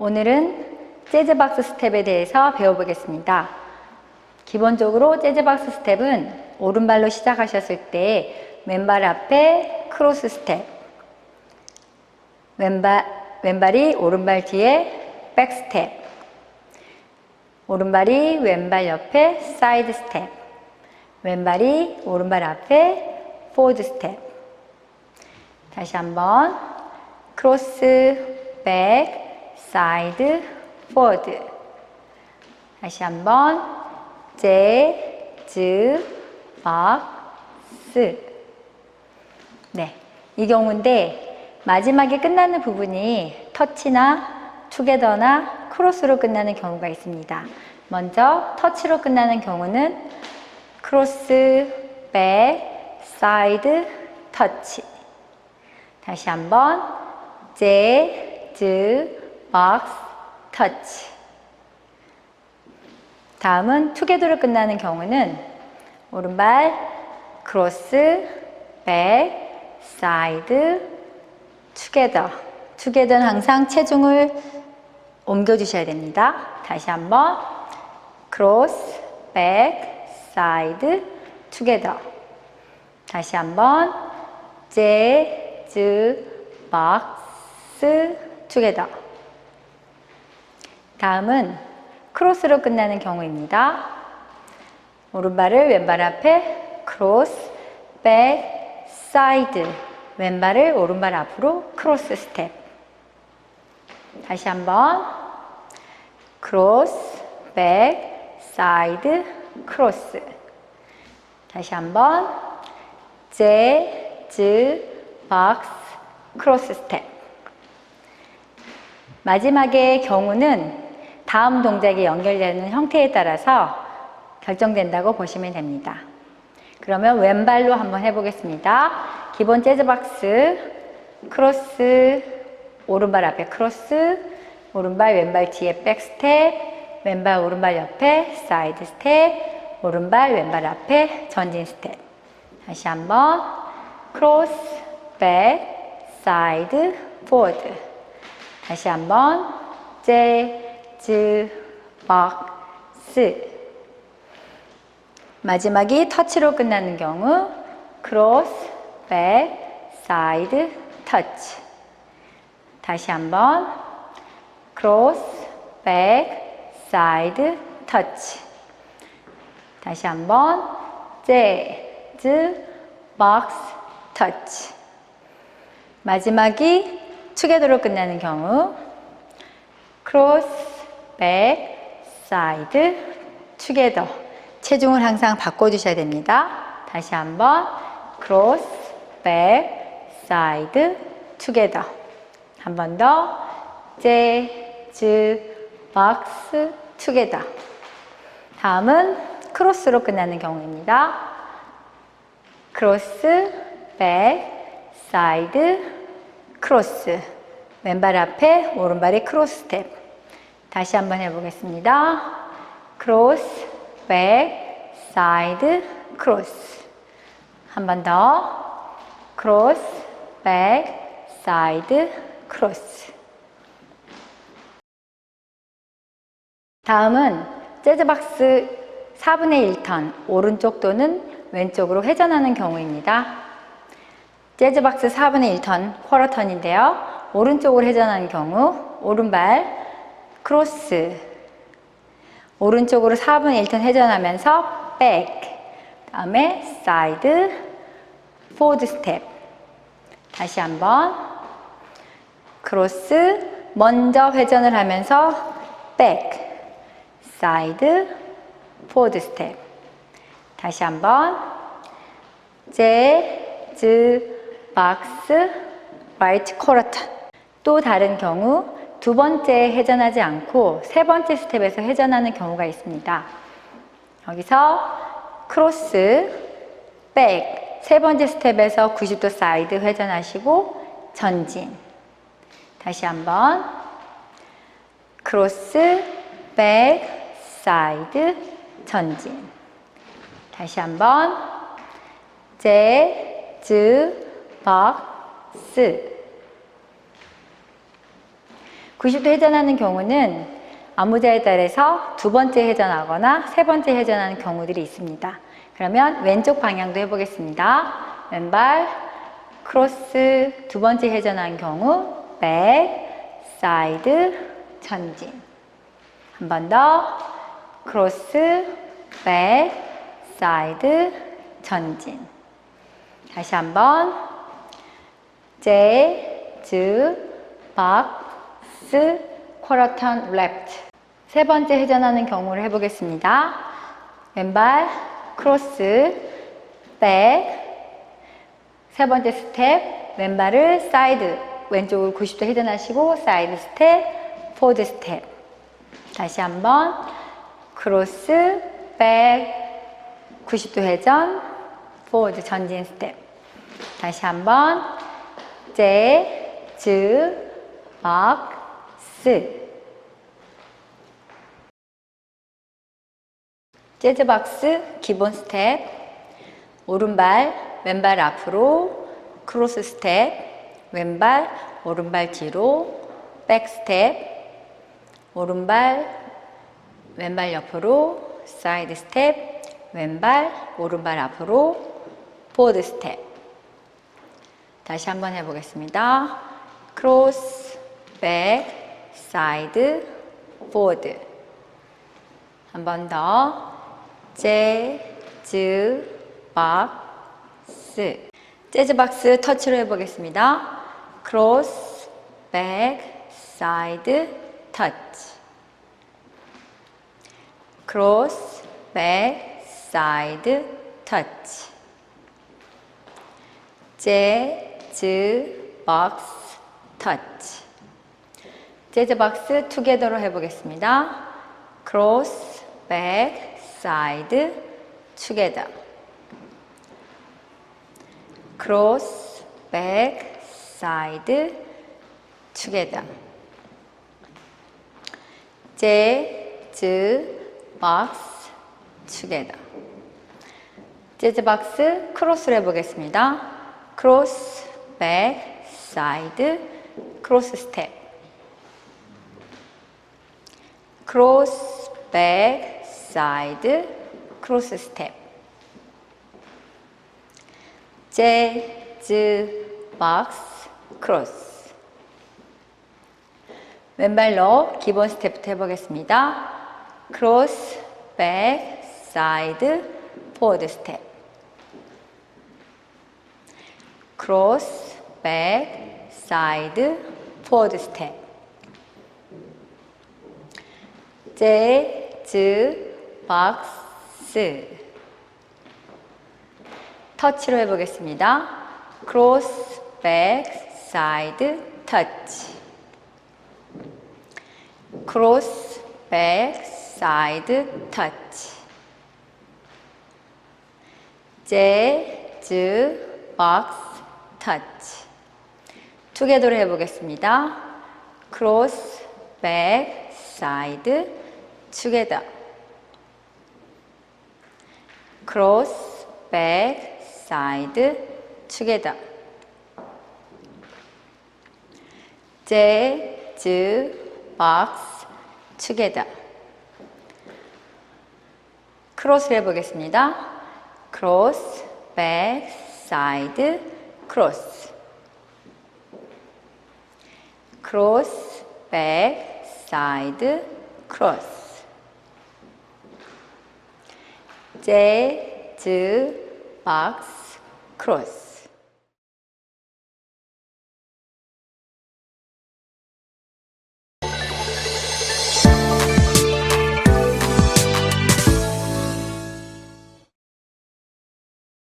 오늘은 재즈박스 스텝에 대해서 배워보겠습니다. 기본적으로 재즈박스 스텝은 오른발로 시작하셨을 때 왼발 앞에 크로스 스텝, 왼발이 오른발 뒤에 백 스텝, 오른발이 왼발 옆에 사이드 스텝, 왼발이 오른발 앞에 포워드 스텝. 다시 한번 크로스, 백, 사이드, 포워드. 다시 한번 재즈, 박스. 네, 이 경우인데 마지막에 끝나는 부분이 터치나 투게더나 크로스로 끝나는 경우가 있습니다. 먼저 터치로 끝나는 경우는 크로스, 백, 사이드, 터치. 다시 한번 재즈, 박스, 터치. 다음은 투게더로 끝나는 경우는 오른발 크로스, 백, 사이드, 투게더. 투게더는 항상 체중을 옮겨 주셔야 됩니다. 다시 한번 크로스, 백, 사이드, 투게더. 다시 한번 재즈, 박스, 투게더. 다음은 크로스로 끝나는 경우입니다. 오른발을 왼발 앞에 크로스, 백, 사이드. 왼발을 오른발 앞으로 크로스 스텝. 다시 한번 크로스, 백, 사이드, 크로스. 다시 한번 재즈, 박스, 크로스 스텝. 마지막의 경우는 다음 동작이 연결되는 형태에 따라서 결정된다고 보시면 됩니다. 그러면 왼발로 한번 해보겠습니다. 기본 재즈박스, 크로스, 오른발 앞에 크로스, 오른발 왼발 뒤에 백 스텝, 왼발 오른발 옆에 사이드 스텝, 오른발 왼발 앞에 전진 스텝. 다시 한번 크로스, 백, 사이드, 포워드. 다시 한번 재즈, 박스. 마지막이 터치로 끝나는 경우 크로스, 백, 사이드, 터치. 다시 한번 크로스, 백, 사이드, 터치. 다시 한번 재즈, 박스, 터치. 마지막이 투게더로 끝나는 경우 크로스, 백, 사이드, 투게더. 체중을 항상 바꿔주셔야 됩니다. 다시 한번 크로스, 백, 사이드, 투게더. 한 번 더 재즈, 박스, 투게더. 다음은 크로스로 끝나는 경우입니다. 크로스, 백, 사이드, 크로스. 왼발 앞에 오른발이 크로스 스텝. 다시 한번 해보겠습니다. 크로스, 백, 사이드, 크로스. 한 번 더 크로스, 백, 사이드, 크로스. 다음은 재즈박스 4분의 1턴, 오른쪽 또는 왼쪽으로 회전하는 경우입니다. 재즈박스 4분의 1턴, 쿼터턴인데요. 오른쪽으로 회전하는 경우 오른발 크로스, 오른쪽으로 4분의 1턴 회전하면서 백, 다음에 사이드, 포워드 스텝. 다시 한번 크로스, 먼저 회전을 하면서 백, 사이드, 포워드 스텝. 다시 한번 재즈, 박스, 라이트 쿼터턴. 또 다른 경우 두 번째 회전하지 않고 세 번째 스텝에서 회전하는 경우가 있습니다. 여기서 크로스, 백, 세 번째 스텝에서 90도 사이드 회전하시고 전진. 다시 한번 크로스, 백, 사이드, 전진. 다시 한번 재즈, 박스. 90도 회전하는 경우는 안무자에 따라서 두 번째 회전하거나 세 번째 회전하는 경우들이 있습니다. 그러면 왼쪽 방향도 해보겠습니다. 왼발 크로스 두 번째 회전한 경우 백, 사이드, 전진. 한 번 더 크로스, 백, 사이드, 전진. 다시 한번 재즈, 박스, 쿼터 턴 레프트. 세 번째 회전하는 경우를 해보겠습니다. 왼발 크로스, 백, 세 번째 스텝, 왼발을 사이드, 왼쪽을 90도 회전하시고 사이드 스텝, 포워드 스텝. 다시 한번 크로스, 백, 90도 회전, 포워드 전진 스텝. 다시 한번 재즈, 박스. 재즈 박스 기본 스텝. 오른발 왼발 앞으로 크로스 스텝, 왼발 오른발 뒤로 백 스텝, 오른발 왼발 옆으로 사이드 스텝, 왼발 오른발 앞으로 포워드 스텝. 다시 한번 해보겠습니다. 크로스, 백, 사이드, 포워드. 한 번 더 재즈 박스. 재즈 박스 터치로 해보겠습니다. 크로스, 백, 사이드, 터치. 크로스, 백, 사이드, 터치. 재즈 박스, 터치. 재즈 박스 투게더로 해보겠습니다. 크로스, 백, 사이드, 투게더. 크로스, 백, 사이드, 투게더. 재즈 박스, 투게더. 재즈 박스 크로스로 해보겠습니다. 크로스, 백, 사이드, 크로스 스텝. 크로스, 백, 사이드, 크로스 스텝. 재즈 박스 크로스. 왼발로 기본 스텝부터 해보겠습니다. 크로스, 백, 사이드, 포워드 스텝. 크로스, 백, 사이드, 포워드 스텝. 재즈 박스. 터치로 해보겠습니다. 크로스, 백, 사이드, 터치. 크로스, 백, 사이드, 터치. 재즈 박스, 터치. 투게더로 해보겠습니다. 크로스, 백, 사이드, 투게더. 크로스, 백, 사이드, 투게더. 재즈 박스, 투게더. 크로스를 해보겠습니다. 크로스, 백, 사이드, 크로스. 크로스, 백, 사이드, 크로스. 재즈 박스, 크로스.